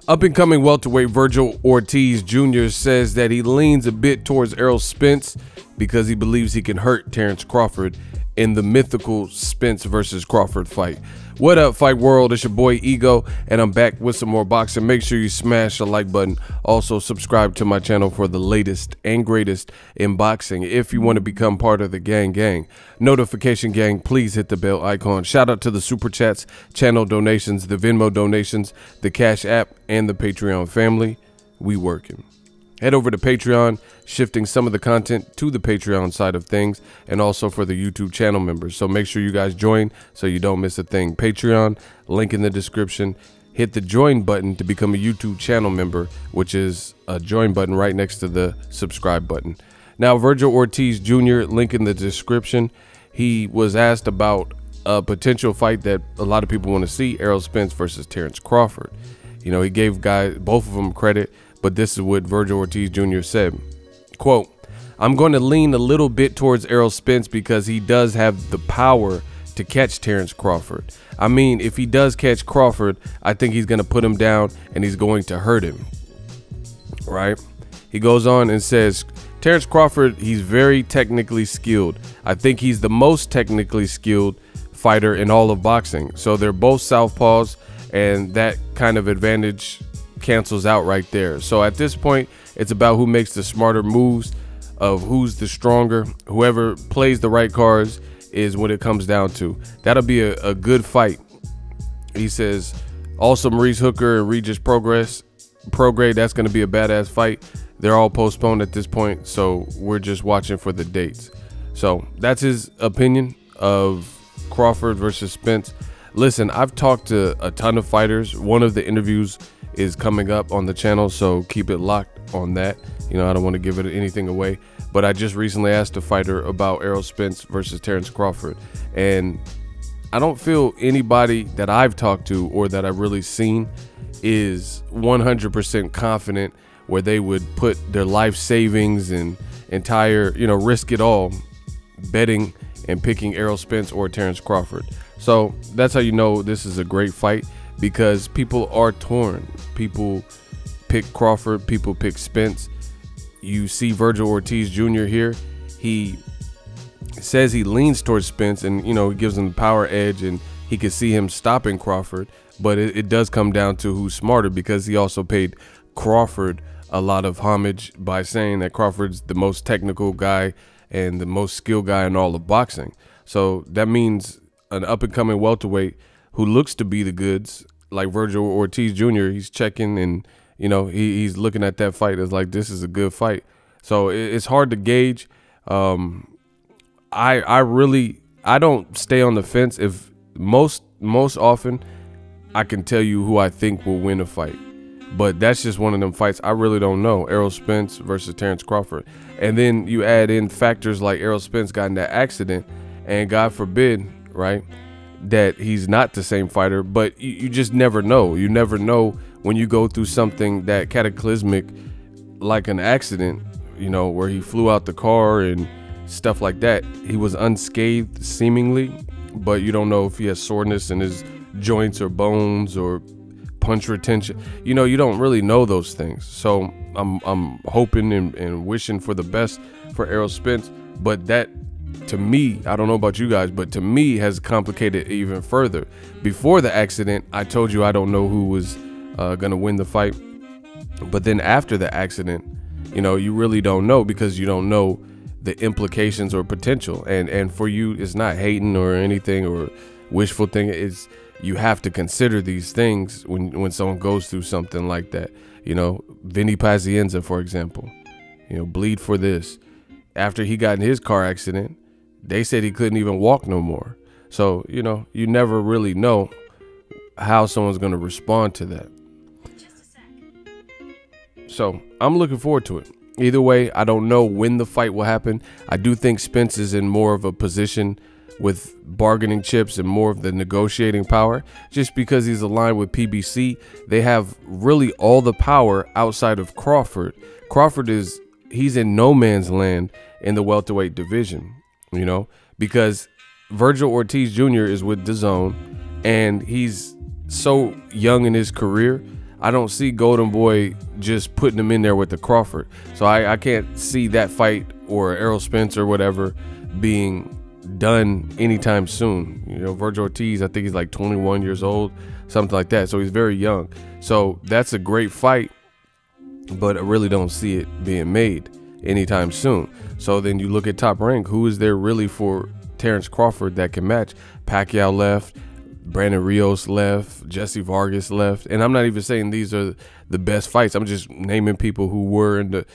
Up-and-coming welterweight Vergil Ortiz Jr. says that he leans a bit towards Errol Spence because he believes he can hurt Terence Crawford in the mythical Spence versus Crawford fight. What up, fight world? It's your boy Ego, and I'm back with some more boxing. Make sure you smash the like button. Also, subscribe to my channel for the latest and greatest in boxing. If you want to become part of the gang, notification gang, please hit the bell icon. Shout out to the super chats, channel donations, the Venmo donations, the Cash App, and the Patreon family. We working. Head over to Patreon, shifting some of the content to the Patreon side of things, and also for the YouTube channel members. So make sure you guys join so you don't miss a thing. Patreon, link in the description. Hit the join button to become a YouTube channel member, which is a join button right next to the subscribe button. Now, Vergil Ortiz Jr., link in the description. He was asked about a potential fight that a lot of people want to see, Errol Spence versus Terence Crawford. You know, he gave both of them credit, but this is what Vergil Ortiz Jr. said. Quote, "I'm going to lean a little bit towards Errol Spence because he does have the power to catch Terence Crawford. I mean, if he does catch Crawford, I think he's going to put him down and he's going to hurt him." Right? He goes on and says, Terence Crawford, he's very technically skilled. I think he's the most technically skilled fighter in all of boxing. So they're both southpaws, and that kind of advantage cancels out right there. So at this point, it's about who makes the smarter moves, of who's the stronger. Whoever plays the right cards is what it comes down to. That'll be a good fight. He says also Maurice Hooker and Regis Prograis, that's going to be a badass fight. They're all postponed at this point, so we're just watching for the dates. So that's his opinion of Crawford versus Spence. Listen, I've talked to a ton of fighters. One of the interviews is coming up on the channel, so keep it locked on that. You know, I don't want to give it anything away, but I just recently asked a fighter about Errol Spence versus Terence Crawford, and I don't feel anybody that I've talked to or that I've really seen is 100% confident where they would put their life savings and entire, you know, risk it all betting and picking Errol Spence or Terence Crawford. So that's how you know this is a great fight, because people are torn. People pick Crawford, people pick Spence. You see Vergil Ortiz Jr. here. He says he leans towards Spence, and you know, it gives him the power edge, and he could see him stopping Crawford. But it does come down to who's smarter, because he also paid Crawford a lot of homage by saying that Crawford's the most technical guy and the most skilled guy in all of boxing. So that means an up-and-coming welterweight who looks to be the goods, like Vergil Ortiz Jr., he's checking, and you know, he's looking at that fight as like, this is a good fight. So it's hard to gauge. I don't stay on the fence. If most often I can tell you who I think will win a fight, but that's just one of them fights I really don't know. Errol Spence versus Terence Crawford, and then you add in factors like Errol Spence got in that accident, and God forbid, right, that he's not the same fighter. But you just never know. You never know when you go through something that cataclysmic, like an accident, you know, where he flew out the car and stuff like that. He was unscathed seemingly, but you don't know if he has soreness in his joints or bones or punch retention. You know, you don't really know those things. So I'm hoping and wishing for the best for Errol Spence, but that, to me, I don't know about you guys, but to me has complicated even further. Before the accident, I told you I don't know who was gonna win the fight, but then after the accident, you know, you really don't know, because you don't know the implications or potential. And for you, it's not hating or anything or wishful thinking. It's, you have to consider these things when someone goes through something like that. You know, Vinny Pazienza, for example, you know, bleed for this. After he got in his car accident, they said he couldn't even walk no more. So, you know, you never really know how someone's going to respond to that. So I'm looking forward to it. Either way, I don't know when the fight will happen. I do think Spence is in more of a position with bargaining chips and more of the negotiating power, just because he's aligned with PBC. They have really all the power outside of Crawford. Crawford he's in no man's land in the welterweight division, you know, because Vergil Ortiz Jr. is with DAZN, and he's so young in his career. I don't see Golden Boy just putting him in there with the Crawford. So I can't see that fight or Errol Spence or whatever being done anytime soon. You know, Vergil Ortiz, I think he's like 21 years old, something like that. So he's very young. So that's a great fight, but I really don't see it being made anytime soon. So then you look at Top Rank, who is there really for Terence Crawford that can match? Pacquiao left, Brandon Rios left, Jesse Vargas left, and I'm not even saying these are the best fights. I'm just naming people who were in the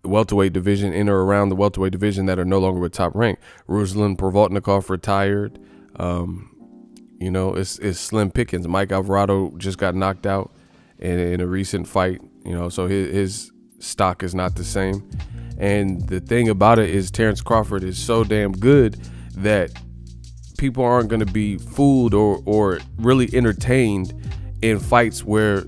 welterweight division, in or around the welterweight division, that are no longer with Top Rank. Ruslan Provodnikov retired. You know, it's slim pickings. Mike Alvarado just got knocked out in a recent fight. You know, so his stock is not the same. And the thing about it is Terence Crawford is so damn good that people aren't going to be fooled or really entertained in fights where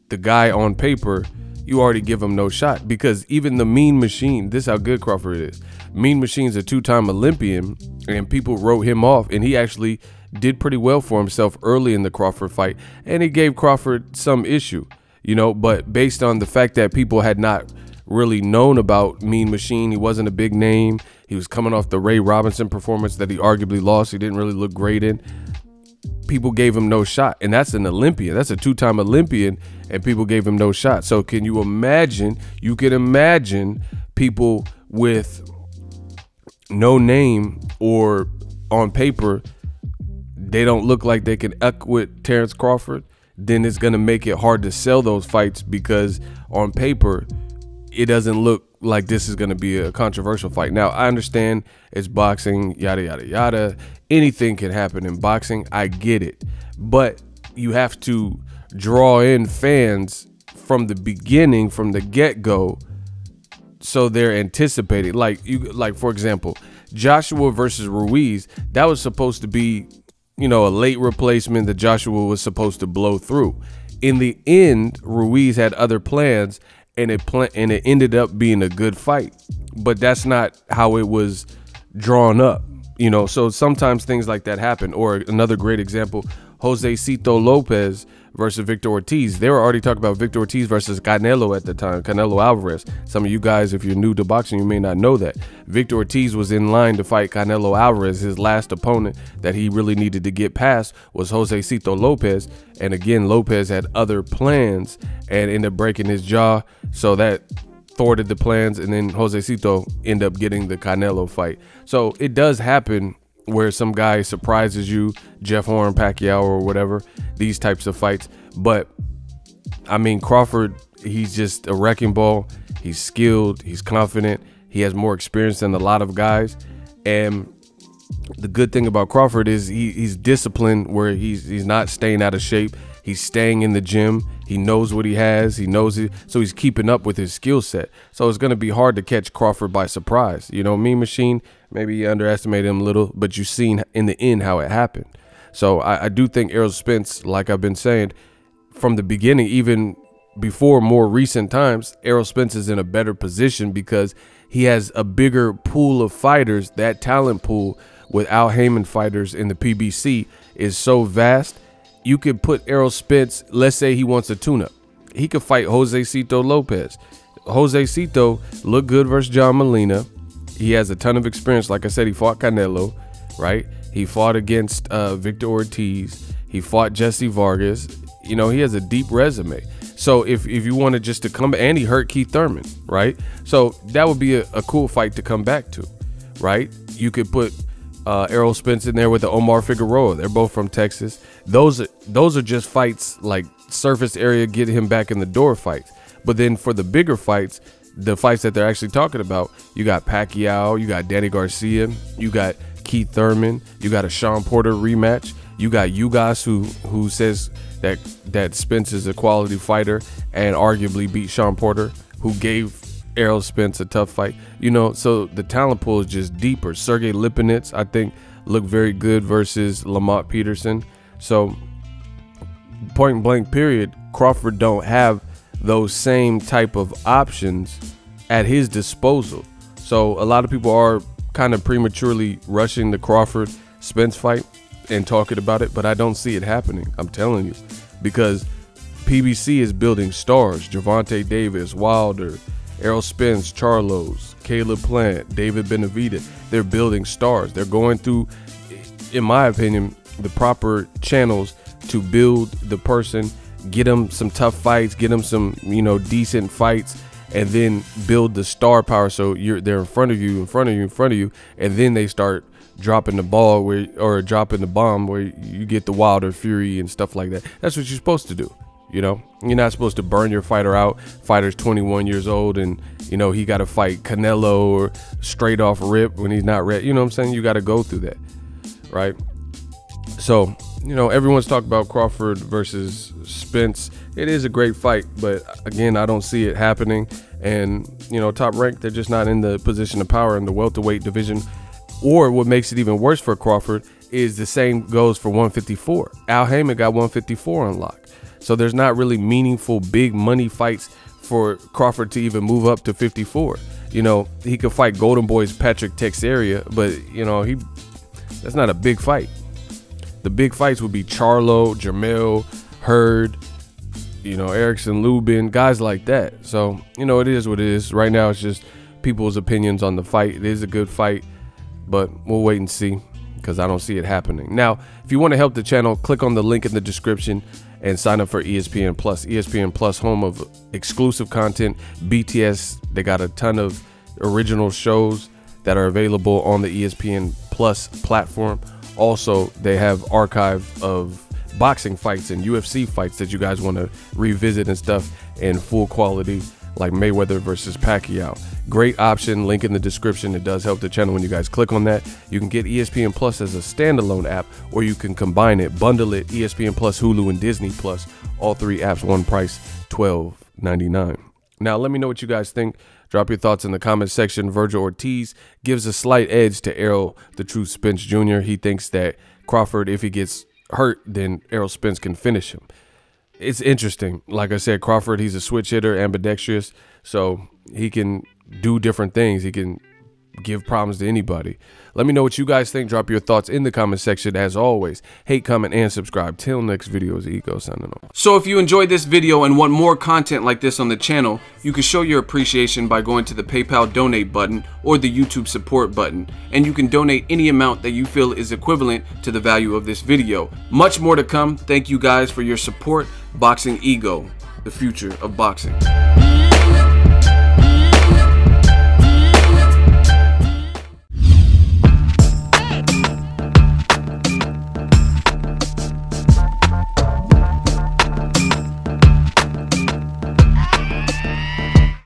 the guy on paper, you already give him no shot. Because even the Mean Machine, this is how good Crawford is. Mean Machine's a two-time Olympian, and people wrote him off, and he actually did pretty well for himself early in the Crawford fight, and he gave Crawford some issue, you know, but based on the fact that people had not really known about Mean Machine, he wasn't a big name. He was coming off the Ray Robinson performance that he arguably lost. He didn't really look great in. People gave him no shot, and that's an Olympian. That's a two-time Olympian, and people gave him no shot. So can you imagine? You can imagine people with no name or on paper, they don't look like they can eck with Terence Crawford. Then it's going to make it hard to sell those fights, because on paper, it doesn't look like this is going to be a controversial fight. Now, I understand it's boxing, yada, yada, yada. Anything can happen in boxing. I get it. But you have to draw in fans from the beginning, from the get-go, so they're anticipating. Like, for example, Joshua versus Ruiz, that was supposed to be, you know, a late replacement that Joshua was supposed to blow through. In the end, Ruiz had other plans, and it ended up being a good fight. But that's not how it was drawn up, you know. So sometimes things like that happen. Or another great example, Josecito Lopez versus Victor Ortiz. They were already talking about Victor Ortiz versus Canelo at the time, Canelo Alvarez. Some of you guys, if you're new to boxing, you may not know that. Victor Ortiz was in line to fight Canelo Alvarez. His last opponent that he really needed to get past was Josecito Lopez. And again, Lopez had other plans and ended up breaking his jaw. So that thwarted the plans, and then Josecito ended up getting the Canelo fight. So it does happen where some guy surprises you, Jeff Horn, Pacquiao, or whatever, these types of fights. But I mean, Crawford, he's just a wrecking ball. He's skilled, he's confident, he has more experience than a lot of guys. And the good thing about Crawford is he's disciplined, where he's not staying out of shape. He's staying in the gym. He knows what he has. He knows it. So he's keeping up with his skill set. So it's going to be hard to catch Crawford by surprise. You know, Mean Machine, maybe you underestimated him a little, but you've seen in the end how it happened. So I do think Errol Spence, like I've been saying, from the beginning, even before more recent times, Errol Spence is in a better position because he has a bigger pool of fighters. That talent pool with Al Heyman fighters in the PBC is so vast. You could put Errol Spence, let's say he wants a tune-up. He could fight Josecito Lopez. Josecito looked good versus John Molina. He has a ton of experience. Like I said, he fought Canelo, right? He fought against Victor Ortiz. He fought Jesse Vargas. You know, he has a deep resume. So if you wanted just to come, and he hurt Keith Thurman, right? So that would be a cool fight to come back to, right? You could put Errol Spence in there with the Omar Figueroa. They're both from Texas. Those are just fights, like surface area, get him back in the door fights. But then for the bigger fights, the fights that they're actually talking about, you got Pacquiao, you got Danny Garcia, you got Keith Thurman, you got a Sean Porter rematch, you got Ugas who says that Spence is a quality fighter and arguably beat Sean Porter, who gave Errol Spence a tough fight. You know, so the talent pool is just deeper. Sergey Lipinets, I think, looked very good versus Lamont Peterson. So point blank period, Crawford don't have those same type of options at his disposal. So a lot of people are kind of prematurely rushing the Crawford Spence fight and talking about it, but I don't see it happening. I'm telling you, because PBC is building stars. Gervonta Davis, Wilder, Errol Spence, Charlos, Caleb Plant, David Benavidez. They're building stars. They're going through, in my opinion, the proper channels to build the person, get them some tough fights, get them some, you know, decent fights, and then build the star power. So they're in front of you, and then they start dropping the ball or dropping the bomb where you get the Wilder Fury and stuff like that. That's what you're supposed to do. You know, you're not supposed to burn your fighter out. Fighter's 21 years old and, you know, he got to fight Canelo or straight off rip when he's not ready. You know what I'm saying? You got to go through that, right? So, you know, everyone's talking about Crawford versus Spence. It is a great fight, but again, I don't see it happening. And, you know, Top Rank, they're just not in the position of power in the welterweight division. Or what makes it even worse for Crawford is the same goes for 154. Al Heyman got 154 on lock. So there's not really meaningful big money fights for Crawford to even move up to 54. You know, he could fight Golden Boy's Patrick Teixeira, but, you know, that's not a big fight. The big fights would be Charlo, Jermell, Hurd, you know, Erickson Lubin, guys like that. So, you know, it is what it is. Right now, it's just people's opinions on the fight. It is a good fight, but we'll wait and see because I don't see it happening. Now, if you want to help the channel, click on the link in the description and sign up for ESPN Plus. ESPN Plus, home of exclusive content, BTS. They got a ton of original shows that are available on the ESPN Plus platform. Also, they have archive of boxing fights and UFC fights that you guys want to revisit and stuff in full quality, like Mayweather versus Pacquiao. Great option, link in the description. It does help the channel when you guys click on that. You can get ESPN Plus as a standalone app, or you can combine it, bundle it, ESPN Plus, Hulu, and Disney Plus. All three apps, one price, $12.99. Now, let me know what you guys think. Drop your thoughts in the comment section. Vergil Ortiz gives a slight edge to Errol the Truth Spence Jr. He thinks that Crawford, if he gets hurt, then Errol Spence can finish him. It's interesting. Like I said, Crawford, he's a switch hitter, ambidextrous, so he can do different things. He can give problems to anybody. Let me know what you guys think. Drop your thoughts in the comment section. As always, hate, comment, and subscribe. Till next video, is Ego signing off. So if you enjoyed this video and want more content like this on the channel, you can show your appreciation by going to the PayPal donate button or the YouTube support button, and you can donate any amount that you feel is equivalent to the value of this video. Much more to come. Thank you guys for your support. Boxingego, the future of boxing.